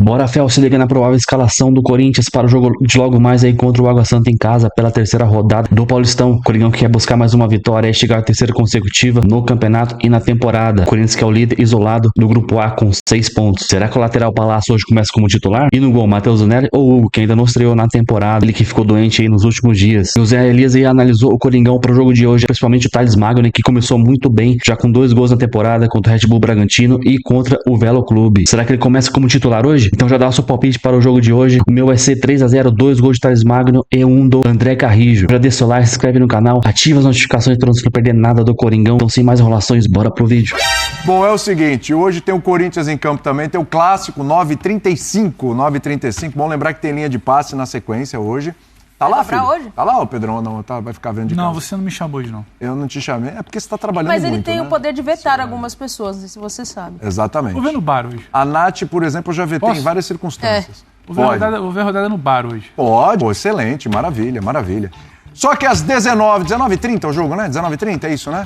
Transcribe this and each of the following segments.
Bora, Fel, se liga na provável escalação do Corinthians para o jogo de logo mais aí contra o Água Santa em casa pela terceira rodada do Paulistão. Coringão que quer buscar mais uma vitória e chegar à terceira consecutiva no campeonato e na temporada. Corinthians que é o líder isolado do grupo A com 6 pontos. Será que o lateral Palácio hoje começa como titular? E no gol, Matheus Zanelli ou Hugo, que ainda não estreou na temporada, ele que ficou doente aí nos últimos dias. E o Zé Elias aí analisou o Coringão para o jogo de hoje, principalmente o Thales Magno, que começou muito bem, já com 2 gols na temporada contra o Red Bull Bragantino e contra o Velo Clube. Será que ele começa como titular hoje? Então já dá o seu palpite para o jogo de hoje. O meu vai ser 3-0, 2 gols de Thales Magno e 1 do André Carrijo. Já deixa o like, se inscreve no canal, ativa as notificações para não perder nada do Coringão. Então sem mais enrolações, bora pro vídeo. Bom, é o seguinte, hoje tem o Corinthians em campo também, tem o clássico 9h35. Bom lembrar que tem linha de passe na sequência hoje. Tá lá, filho? Hoje? Tá lá, ô Pedrão? Não, tá, vai ficar vendo de casa. Não, você não me chamou hoje, não. Eu não te chamei. É porque você tá trabalhando Mas muito, ele tem né? o poder de vetar algumas pessoas, não sei se você sabe. Exatamente. Vou ver no bar hoje. A Nath, por exemplo, eu já vetei em várias circunstâncias. Vou ver a rodada no bar hoje. Pode. Pô, excelente, maravilha. Só que às 19h30 o jogo, né? 19h30, é isso, né?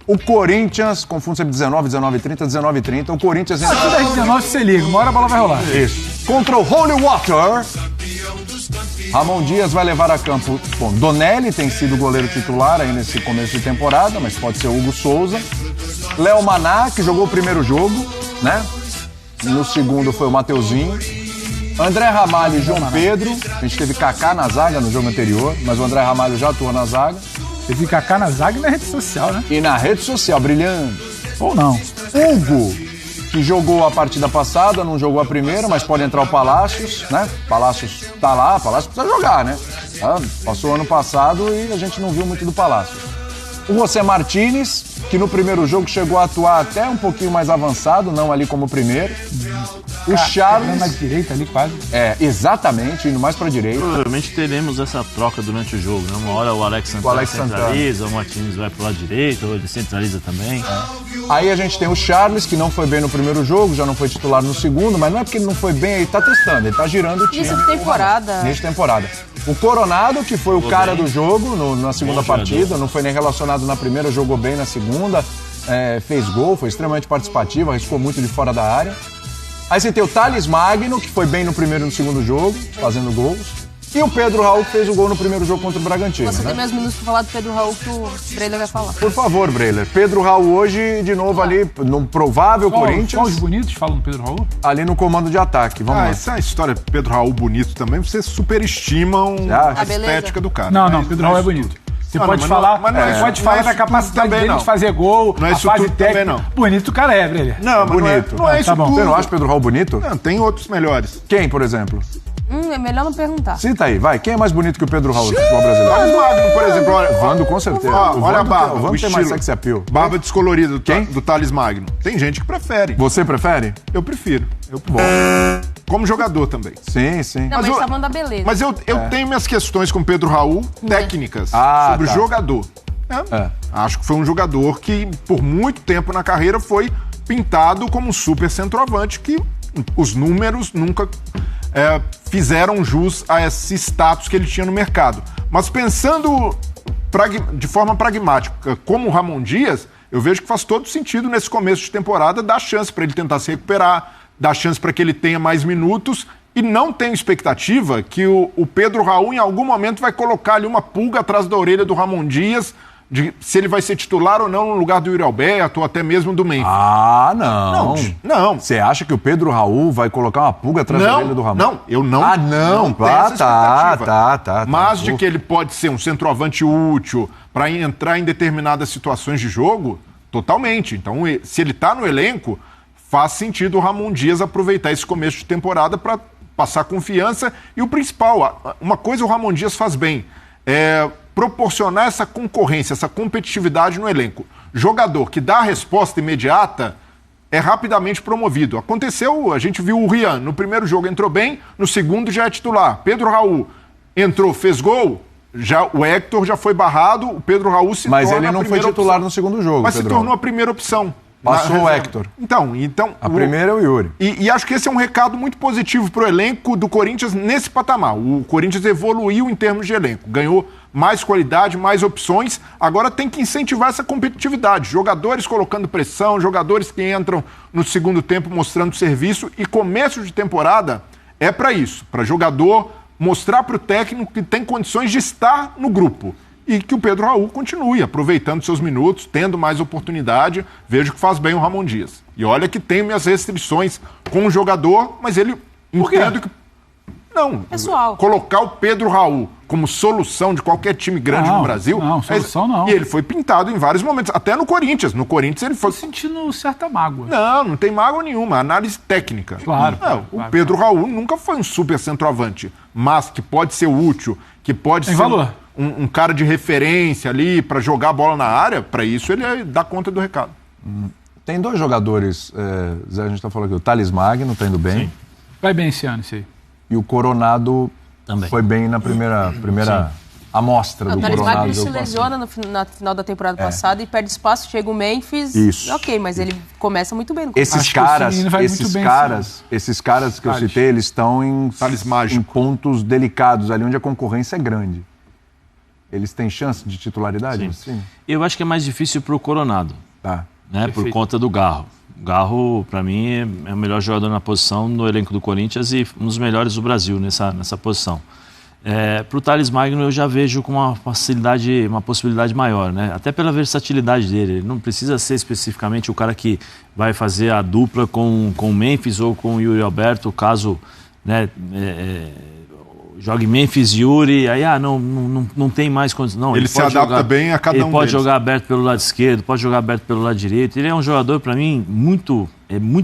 O Corinthians, confundo sempre 19h30, o Corinthians... Se der 19, você liga, uma hora a bola vai rolar. Isso. Contra o Holy Water, Ramon Dias vai levar a campo... Bom, Donelli tem sido o goleiro titular aí nesse começo de temporada, mas pode ser o Hugo Souza. Léo Maná, que jogou o primeiro jogo, né? No segundo foi o Mateuzinho. André Ramalho e João Pedro. A gente teve Kaká na zaga no jogo anterior, mas o André Ramalho já atuou na zaga. Teve Kaká na zaga e na rede social, né? E na rede social, brilhando. Ou não. Hugo, que jogou a partida passada, não jogou a primeira, mas pode entrar o Palácios, né? Palácios tá lá, Palácios precisa jogar, né? Passou ano passado e a gente não viu muito do Palácios. O José Martínez, que no primeiro jogo chegou a atuar até um pouquinho mais avançado, não ali como o primeiro. O Charles... Na direita ali, quase. É, exatamente, indo mais pra direita. Provavelmente teremos essa troca durante o jogo, né? Uma hora o Alex Santana centraliza, o Martins vai pro lado direito, ou ele centraliza também. Aí a gente tem o Charles, que não foi bem no primeiro jogo, já não foi titular no segundo, mas não é porque ele não foi bem, ele tá testando, ele tá girando o time. Início de temporada. Início de temporada. O Coronado, que foi o cara do jogo na segunda partida, não foi nem relacionado na primeira, jogou bem na segunda, fez gol, foi extremamente participativo, arriscou muito de fora da área. Aí você tem o Thales Magno, que foi bem no primeiro e no segundo jogo, fazendo gols. E o Pedro Raul, que fez o gol no primeiro jogo contra o Bragantino. Você tem mais minutos pra falar do Pedro Raul que o Breiler vai falar. Por favor, Breiler. Pedro Raul hoje, de novo ali, no provável Corinthians. Qual os bonitos falam do Pedro Raul? Ali no comando de ataque. Vamos lá. Essa história de Pedro Raul bonito também, vocês superestimam a estética do cara. Não, Pedro Raul é bonito. Você pode falar, pode falar da capacidade dele de fazer gol, não é a isso fase tudo técnica. também, não. Bonito o cara é, Breiler. Não, mas bonito. Não é isso tudo. Você não acha Pedro Raul bonito? Não, tem outros melhores. Quem, por exemplo? É melhor não perguntar. Cita aí, vai. Quem é mais bonito que o Pedro Raul no futebol brasileiro? Thales Magno, por exemplo. O Vando, com certeza. Olha a barba. O Vando tem mais sex appeal. Barba descolorida Quem? do Thales Magno. Tem gente que prefere. Você prefere? Eu prefiro. Bom. Como jogador também. Sim. Não, mas tá falando da beleza. Mas eu tenho minhas questões com o Pedro Raul, técnicas, sobre o jogador. Acho que foi um jogador que, por muito tempo na carreira, foi pintado como um super centroavante, que os números nunca fizeram jus a esse status que ele tinha no mercado. Mas pensando de forma pragmática, como o Ramon Dias, eu vejo que faz todo sentido nesse começo de temporada dar chance para ele tentar se recuperar, dar chance para que ele tenha mais minutos. E não tenho expectativa que o Pedro Raul, em algum momento, vai colocar ali uma pulga atrás da orelha do Ramon Dias, de se ele vai ser titular ou não no lugar do Yuri Alberto, ou até mesmo do Memphis. Não. Você acha que o Pedro Raul vai colocar uma pulga atrás da orelha do Ramon? Não, eu não. Não tenho essa expectativa. Tá. Mas de que ele pode ser um centroavante útil para entrar em determinadas situações de jogo, totalmente. Então, se ele tá no elenco, faz sentido o Ramon Dias aproveitar esse começo de temporada para passar confiança. E o principal, uma coisa o Ramon Dias faz bem, é proporcionar essa concorrência, essa competitividade no elenco. Jogador que dá a resposta imediata é rapidamente promovido. Aconteceu, a gente viu o Rian, no primeiro jogo entrou bem, no segundo já é titular. Pedro Raul entrou, fez gol, o Hector já foi barrado, o Pedro Raul se torna a primeira opção. Mas ele não foi titular no segundo jogo, Mas se tornou a primeira opção. Passou o Hector. Então a primeira é o Yuri. E acho que esse é um recado muito positivo para o elenco do Corinthians nesse patamar. O Corinthians evoluiu em termos de elenco. Ganhou mais qualidade, mais opções. Agora tem que incentivar essa competitividade. Jogadores colocando pressão, jogadores que entram no segundo tempo mostrando serviço. E começo de temporada é para isso, para jogador mostrar para o técnico que tem condições de estar no grupo. E que o Pedro Raul continue aproveitando seus minutos, tendo mais oportunidade. Vejo que faz bem o Ramon Dias. E olha que tem minhas restrições com o jogador, mas ele entende que... Não, pessoal, colocar o Pedro Raul como solução de qualquer time grande no Brasil... Não, solução não. E ele foi pintado em vários momentos, até no Corinthians. No Corinthians ele foi... Tô sentindo certa mágoa. Não tem mágoa nenhuma, análise técnica. Claro. O Pedro Raul nunca foi um super centroavante, mas que pode ser útil, que pode ser um cara de referência ali para jogar a bola na área, para isso ele dá conta do recado. Tem dois jogadores, Zé, a gente tá falando aqui, o Thales Magno tá indo bem. Sim. Vai bem esse ano, isso aí. E o Coronado também foi bem na primeira amostra do Coronado. O Thales Magno se lesiona no final da temporada passada e perde espaço, chega o Memphis. Isso. Ok, mas ele começa muito bem no Esses caras que eu citei, eles estão em pontos delicados, ali onde a concorrência é grande. Eles têm chance de titularidade? Sim. Eu acho que é mais difícil pro Coronado. Tá. Né, por conta do Garro. O Garro, para mim, é o melhor jogador na posição no elenco do Corinthians e um dos melhores do Brasil nessa posição. Para o Thales Magno eu já vejo com uma possibilidade maior, né? Até pela versatilidade dele. Ele não precisa ser especificamente o cara que vai fazer a dupla com o Memphis ou com o Yuri Alberto, caso, né, jogue Memphis e Yuri, aí não tem mais condições. Não, ele se adapta bem a cada um deles. Ele pode jogar aberto pelo lado esquerdo, pode jogar aberto pelo lado direito. Ele é um jogador, para mim, muito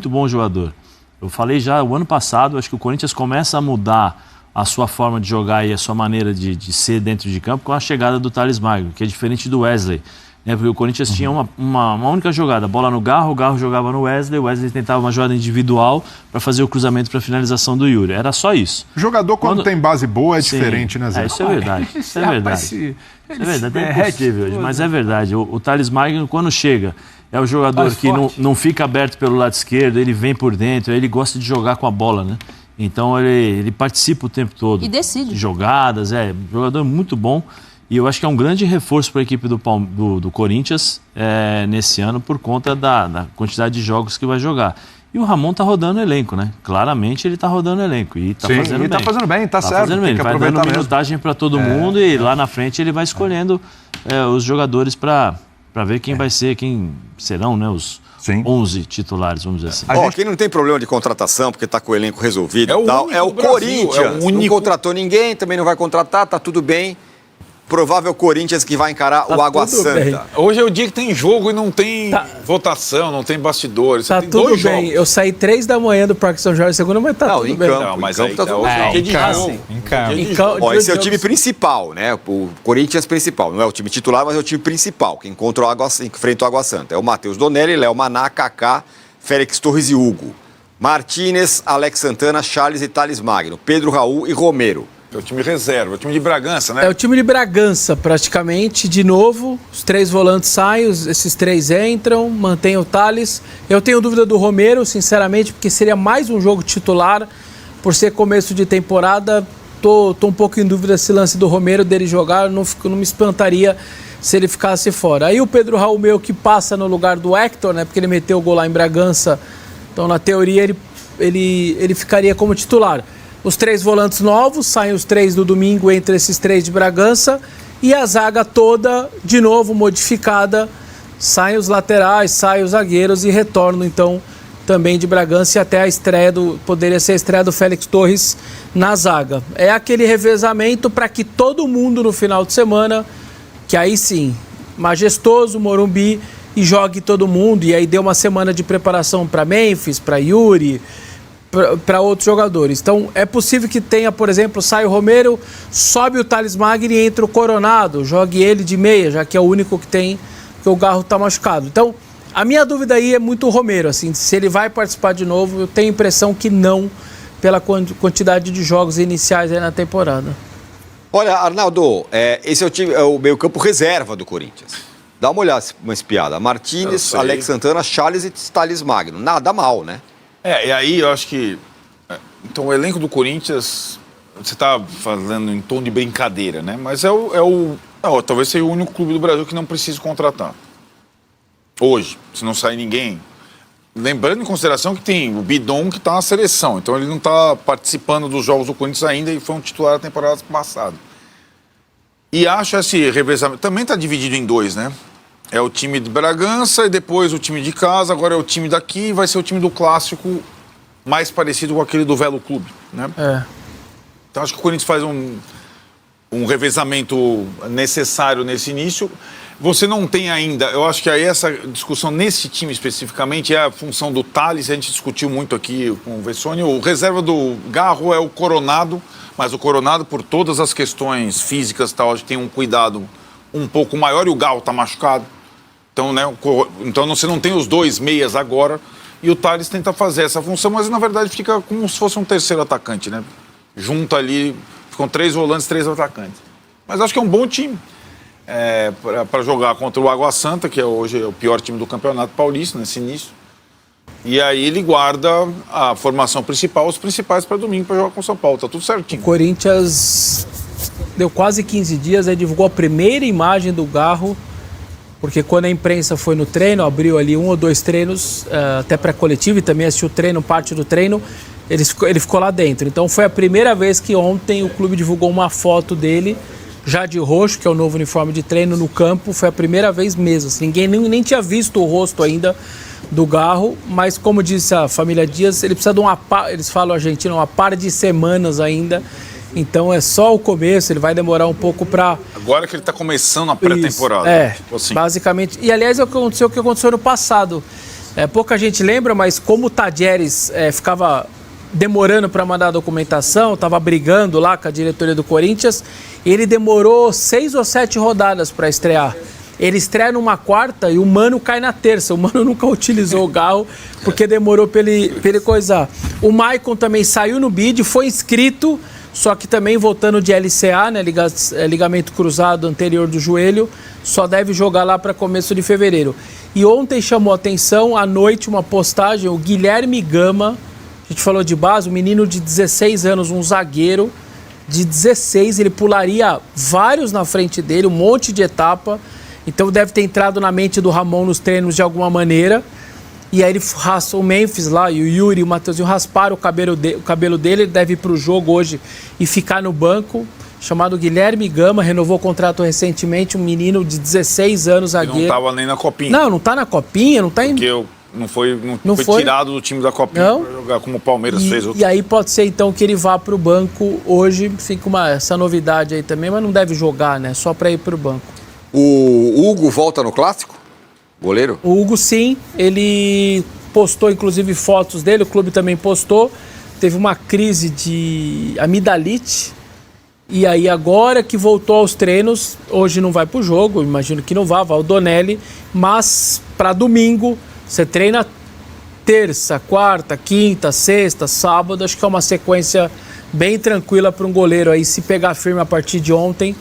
bom jogador. Eu falei já o ano passado, acho que o Corinthians começa a mudar a sua forma de jogar e a sua maneira de ser dentro de campo com a chegada do Thales Magno, que é diferente do Wesley. Porque o Corinthians tinha uma única jogada, bola no Garro, o Garro jogava no Wesley, o Wesley tentava uma jogada individual para fazer o cruzamento para a finalização do Yuri. Era só isso. O jogador, quando tem base boa, é diferente, né, Zé? Isso é verdade. Isso é verdade. É impossível hoje, mas é verdade. O Thales Magno, quando chega, é o jogador que não fica aberto pelo lado esquerdo, ele vem por dentro, ele gosta de jogar com a bola, né? Então ele participa o tempo todo. E decide. De jogadas, um jogador muito bom. E eu acho que é um grande reforço para a equipe do Corinthians nesse ano por conta da quantidade de jogos que vai jogar. E o Ramon tá rodando o elenco, né? Claramente ele tá rodando o elenco e tá fazendo bem. Tá fazendo bem, tá certo. Fazendo bem. Ele vai dando minutagem para todo mundo e lá na frente ele vai escolhendo os jogadores para ver quem vai ser, quem serão, né, os 11 titulares, vamos dizer assim. Quem não tem problema de contratação, porque tá com o elenco resolvido e tal, é o Corinthians. Não contratou ninguém, também não vai contratar, tá tudo bem. Provável Corinthians que vai encarar o Água Santa. Bem. Hoje é o dia que tem jogo e não tem votação, não tem bastidores. Tá tudo bem. Jogos. Eu saí 3 da manhã do Parque São Jorge segunda, mas tá tudo bem. Não, mas em campo tá tudo bem. Em campo. Esse é o time principal, né? O Corinthians principal. Não é o time titular, mas é o time principal, que enfrenta o Água Santa. É o Matheus Donelli, Léo Maná, Kaká, Félix Torres e Hugo. Martínez, Alex Santana, Charles e Thales Magno. Pedro Raul e Romero. É o time reserva, é o time de Bragança, né? É o time de Bragança, praticamente, de novo. Os 3 volantes saem, esses 3 entram, mantém o Thales. Eu tenho dúvida do Romero, sinceramente, porque seria mais um jogo titular. Por ser começo de temporada, tô um pouco em dúvida se lance do Romero dele jogar, não me espantaria se ele ficasse fora. Aí o Pedro Raul meio que passa no lugar do Hector, né? Porque ele meteu o gol lá em Bragança. Então, na teoria, ele ficaria como titular. Os 3 volantes novos, saem os 3 do domingo entre esses 3 de Bragança e a zaga toda, de novo, modificada. Saem os laterais, saem os zagueiros e retornam, então, também de Bragança e até poderia ser a estreia do Félix Torres na zaga. É aquele revezamento para que todo mundo no final de semana, que aí sim, majestoso, Morumbi, e jogue todo mundo. E aí deu uma semana de preparação para Memphis, para Yuri, para outros jogadores. Então, é possível que tenha, por exemplo, sai o Romero, sobe o Thales Magno e entra o Coronado, jogue ele de meia, já que é o único que tem, que o Garro está machucado. Então, a minha dúvida aí é muito o Romero, assim, se ele vai participar de novo, eu tenho a impressão que não, pela quantidade de jogos iniciais aí na temporada. Olha, Arnaldo, esse é o meio campo reserva do Corinthians. Dá uma olhada, uma espiada. Martínez, Alex Santana, Charles e Thales Magno. Nada mal, né? E aí eu acho que... Então o elenco do Corinthians você está falando em tom de brincadeira, né? Mas talvez seja o único clube do Brasil que não precisa contratar. Hoje, se não sair ninguém. Lembrando em consideração que tem o Bidon que está na seleção, então ele não está participando dos jogos do Corinthians ainda e foi um titular da temporada passada. E acho esse revezamento, também está dividido em dois, né? É o time de Bragança e depois o time de casa, agora é o time daqui e vai ser o time do clássico mais parecido com aquele do Velo Clube, né? Então acho que o Corinthians faz um revezamento necessário nesse início. Você não tem ainda, eu acho que aí essa discussão nesse time especificamente é a função do Tales, a gente discutiu muito aqui com o Vessone. O reserva do Garro é o Coronado, mas o Coronado, por todas as questões físicas, tal, tem um cuidado um pouco maior e o Garro está machucado. Então, né, então você não tem os dois meias agora e o Tales tenta fazer essa função, mas na verdade fica como se fosse um terceiro atacante, né? Junto ali, ficam 3 volantes, 3 atacantes. Mas acho que é um bom time. Para jogar contra o Água Santa, que hoje é o pior time do Campeonato Paulista nesse início. E aí ele guarda a formação principal, os principais para domingo para jogar com o São Paulo. Tá tudo certinho. O Corinthians deu quase 15 dias, aí divulgou a primeira imagem do Garro, porque quando a imprensa foi no treino, abriu ali 1 ou 2 treinos, até pré-coletivo, e também assistiu o treino, parte do treino, ele ficou lá dentro. Então foi a primeira vez que ontem o clube divulgou uma foto dele, já de roxo, que é o novo uniforme de treino, no campo. Foi a primeira vez mesmo. Assim, ninguém nem tinha visto o rosto ainda do Garro, mas como disse a família Dias, ele precisa de eles falam argentino, uma par de semanas ainda. Então é só o começo, ele vai demorar um pouco para... Agora que ele está começando a pré-temporada. Tipo assim. Basicamente. E aliás, é o que aconteceu no passado. Pouca gente lembra, mas como o Tadieres ficava demorando para mandar a documentação, estava brigando lá com a diretoria do Corinthians, ele demorou 6 ou 7 rodadas para estrear. Ele estreia numa quarta e o Mano cai na terça. O Mano nunca utilizou o Garro porque demorou para ele coisar. O Maicon também saiu no bid, foi inscrito, só que também voltando de LCA, né, ligamento cruzado anterior do joelho, só deve jogar lá para começo de fevereiro. E ontem chamou a atenção, à noite, uma postagem, o Guilherme Gama, a gente falou de base, um menino de 16 anos, um zagueiro de 16, ele pularia vários na frente dele, um monte de etapa, então deve ter entrado na mente do Ramon nos treinos de alguma maneira, e aí ele raspou o Memphis lá, e o Yuri e o Matheusinho rasparam o cabelo dele, ele deve ir para o jogo hoje e ficar no banco, chamado Guilherme Gama, renovou o contrato recentemente, um menino de 16 anos, zagueiro. Ele não estava nem na Copinha. Não está na Copinha, não está em... Não foi tirado do time da Copinha para jogar como o Palmeiras fez. E aí pode ser então que ele vá para o banco hoje, fica essa novidade aí também, mas não deve jogar, né? Só para ir para o banco. O Hugo volta no Clássico? Goleiro? O Hugo sim, ele postou inclusive fotos dele, o clube também postou, teve uma crise de amidalite, e aí agora que voltou aos treinos, hoje não vai para o jogo, imagino que não vai o Donelli, mas para domingo... Você treina terça, quarta, quinta, sexta, sábado. Acho que é uma sequência bem tranquila para um goleiro aí se pegar firme a partir de ontem.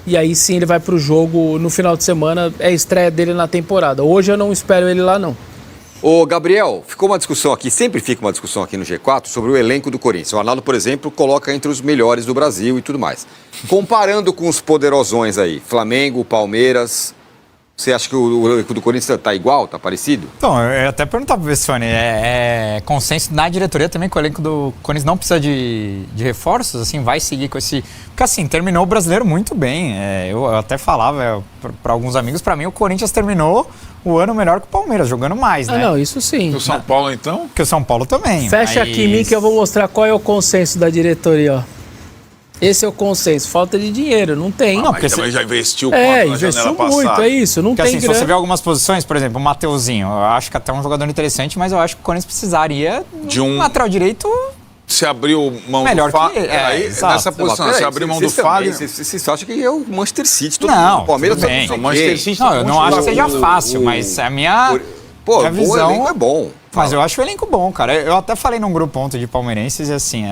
E aí sim ele vai para o jogo no final de semana. É a estreia dele na temporada. Hoje eu não espero ele lá, não. Ô, Gabriel, ficou uma discussão aqui, sempre fica uma discussão aqui no G4 sobre o elenco do Corinthians. O Arnaldo, por exemplo, coloca entre os melhores do Brasil e tudo mais. Comparando com os poderosões aí, Flamengo, Palmeiras... Você acha que o elenco do Corinthians está igual, está parecido? Então, eu até perguntar para o Vessone, consenso na diretoria também que o elenco do Corinthians não precisa de reforços, assim, vai seguir com esse... Porque assim, terminou o Brasileiro muito bem, eu até falava para alguns amigos, para mim o Corinthians terminou o ano melhor que o Palmeiras, jogando mais, né? Não, isso sim. Que o São Paulo então? Que o São Paulo também. Fecha aqui em mim que eu vou mostrar qual é o consenso da diretoria, ó. Esse é o consenso, falta de dinheiro, não tem. Não, porque também já investiu quanto na investiu janela muito, passada. é isso, não porque, tem assim, grana. Se você vê algumas posições, por exemplo, o Matheusinho, eu acho que até um jogador interessante, mas eu acho que o Corinthians precisaria de um lateral direito... Se abriu mão melhor do Fagner, nessa posição, se abriu mão do Fagner... Você acha que é o Manchester City, todo não, mundo, o Palmeiras também. Tá o Manchester City não, eu não acho que seja fácil, mas a minha visão... O elenco é bom. Mas eu acho o elenco bom, cara. Eu até falei num grupo ontem de palmeirenses e assim,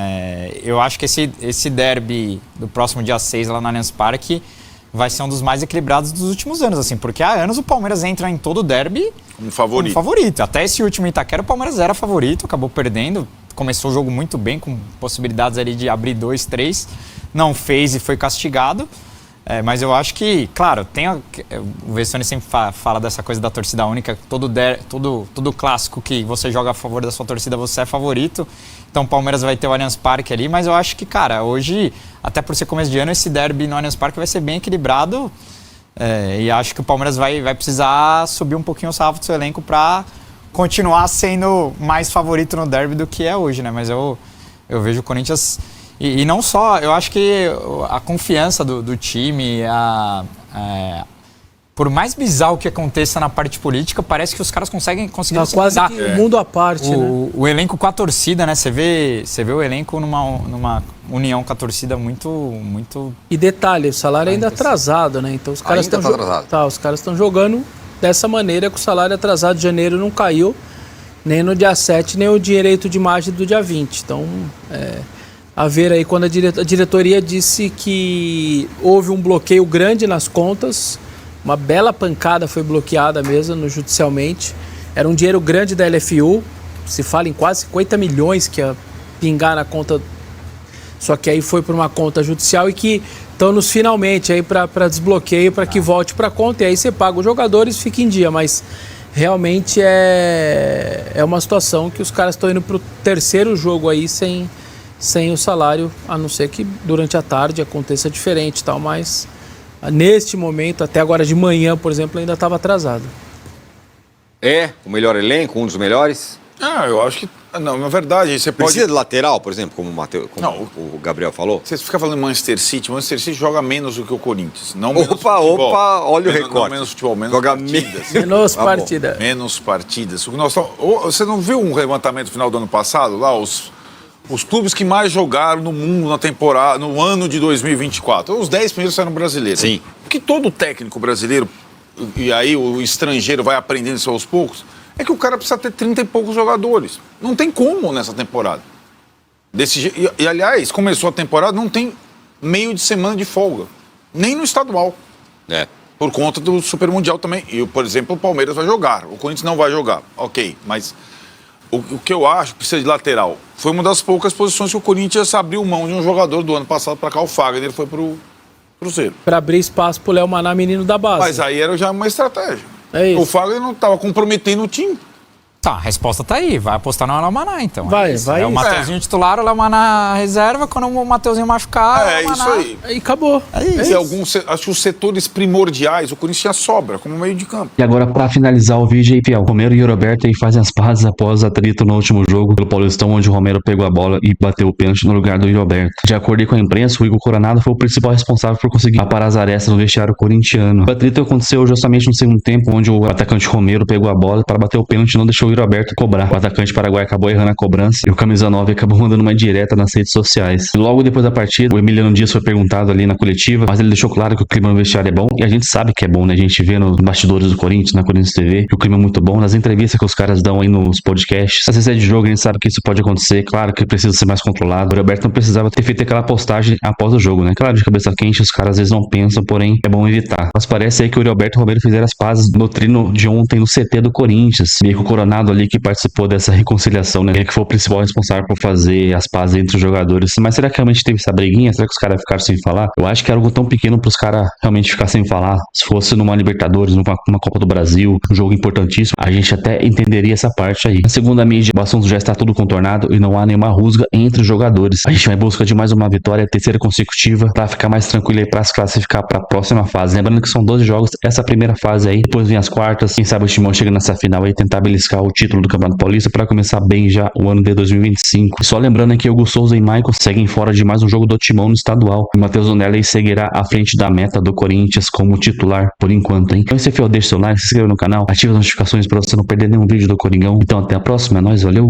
eu acho que esse derby do próximo dia 6 lá no Allianz Parque vai ser um dos mais equilibrados dos últimos anos, assim, porque há anos o Palmeiras entra em todo derby como favorito. Até esse último Itaquera o Palmeiras era favorito, acabou perdendo, começou o jogo muito bem, com possibilidades ali de abrir 2, 3, não fez e foi castigado. Mas eu acho que, claro, o Vessone sempre fala dessa coisa da torcida única, todo clássico que você joga a favor da sua torcida, você é favorito. Então o Palmeiras vai ter o Allianz Parque ali, mas eu acho que, cara, hoje, até por ser começo de ano, esse derby no Allianz Parque vai ser bem equilibrado. E acho que o Palmeiras vai precisar subir um pouquinho o sarrafo do seu elenco para continuar sendo mais favorito no derby do que é hoje, né? Mas eu vejo o Corinthians... E não só, eu acho que a confiança do time, por mais bizarro que aconteça na parte política, parece que os caras conseguem quase que o mundo à parte, né? O elenco com a torcida, né? Você vê o elenco numa união com a torcida muito... E detalhe, o salário ainda atrasado, né? Então os caras estão os caras estão jogando dessa maneira, com o salário atrasado de janeiro não caiu, nem no dia 7, nem o direito de imagem do dia 20. Então, a ver aí, quando a diretoria disse que houve um bloqueio grande nas contas, uma bela pancada foi bloqueada mesmo judicialmente, era um dinheiro grande da LFU, se fala em quase 50 milhões que ia pingar na conta, só que aí foi para uma conta judicial e que estão nos finalmente aí para desbloqueio, para que volte para a conta, e aí você paga os jogadores e fica em dia, mas realmente é uma situação que os caras estão indo para o terceiro jogo aí sem o salário, a não ser que durante a tarde aconteça diferente e tal, mas neste momento, até agora de manhã, por exemplo, ainda estava atrasado. O melhor elenco, um dos melhores? Eu acho que... Não, na verdade, você pode... Precisa de lateral, por exemplo, como o Gabriel falou? Você fica falando em Manchester City joga menos do que o Corinthians. Não Olha o recorte. Não menos futebol, menos joga partidas. Menos partida. Menos partidas. Você não viu um levantamento no final do ano passado, lá, os clubes que mais jogaram no mundo na temporada, no ano de 2024. Os 10 primeiros eram brasileiros. Sim. Porque todo técnico brasileiro, e aí o estrangeiro vai aprendendo isso aos poucos, é que o cara precisa ter 30 e poucos jogadores. Não tem como nessa temporada. E aliás, começou a temporada, não tem meio de semana de folga. Nem no estadual. Por conta do Super Mundial também. E, por exemplo, o Palmeiras vai jogar. O Corinthians não vai jogar. Ok, mas... O que eu acho que precisa de lateral foi uma das poucas posições que o Corinthians abriu mão de um jogador do ano passado para cá, o Fagner, ele foi pro Cruzeiro. Para abrir espaço pro Léo Maná, menino da base. Mas aí era já uma estratégia. Isso. O Fagner não estava comprometendo o time. Tá, a resposta tá aí. Vai apostar no Léo Maná, então. Vai. O Mateuzinho titular, o Léo Maná reserva. Quando o Mateuzinho machucar, isso aí. Aí acabou. Acho que os setores primordiais, o Corinthians tinha sobra, como meio de campo. E agora, pra finalizar o vídeo aí, Piau, Romero e Roberto aí fazem as pazes após atrito no último jogo pelo Paulistão, onde o Romero pegou a bola e bateu o pênalti no lugar do Roberto. De acordo com a imprensa, o Igor Coronado foi o principal responsável por conseguir aparar as arestas no vestiário corintiano. O atrito aconteceu justamente no segundo tempo, onde o atacante Romero pegou a bola para bater o pênalti e não deixou o Roberto cobrar. O atacante paraguaio acabou errando a cobrança e o camisa 9 acabou mandando uma direta nas redes sociais. E logo depois da partida, o Emiliano Dias foi perguntado ali na coletiva, mas ele deixou claro que o clima no vestiário é bom, e a gente sabe que é bom, né? A gente vê nos bastidores do Corinthians, na Corinthians TV, que o clima é muito bom, nas entrevistas que os caras dão aí nos podcasts. Às vezes é de jogo, a gente sabe que isso pode acontecer, claro que precisa ser mais controlado. O Roberto não precisava ter feito aquela postagem após o jogo, né? Claro, de cabeça quente, os caras às vezes não pensam, porém é bom evitar. Mas parece aí que o Roberto e o Romero fizeram as pazes no treino de ontem no CT do Corinthians. Meio que o Coronado ali que participou dessa reconciliação, né? Ele que foi o principal responsável por fazer as pazes entre os jogadores. Mas será que realmente teve essa briguinha? Será que os caras ficaram sem falar? Eu acho que era algo tão pequeno pros caras realmente ficar sem falar. Se fosse numa Libertadores, numa Copa do Brasil, um jogo importantíssimo, a gente até entenderia essa parte aí. Na segunda mídia, o assunto já está tudo contornado e não há nenhuma rusga entre os jogadores. A gente vai em busca de mais uma vitória, terceira consecutiva, pra ficar mais tranquilo aí pra se classificar pra próxima fase. Lembrando que são 12 jogos, essa primeira fase aí, depois vem as quartas, quem sabe o Timão chega nessa final aí, tentar beliscar o título do Campeonato Paulista pra começar bem já o ano de 2025. E só lembrando que Hugo Souza e Maicon seguem fora de mais um jogo do Timão no estadual. E Matheus Donelli seguirá à frente da meta do Corinthians como titular por enquanto, hein? Então esse é o deixa seu like, se inscreva no canal, ative as notificações pra você não perder nenhum vídeo do Coringão. Então até a próxima, é nóis, valeu!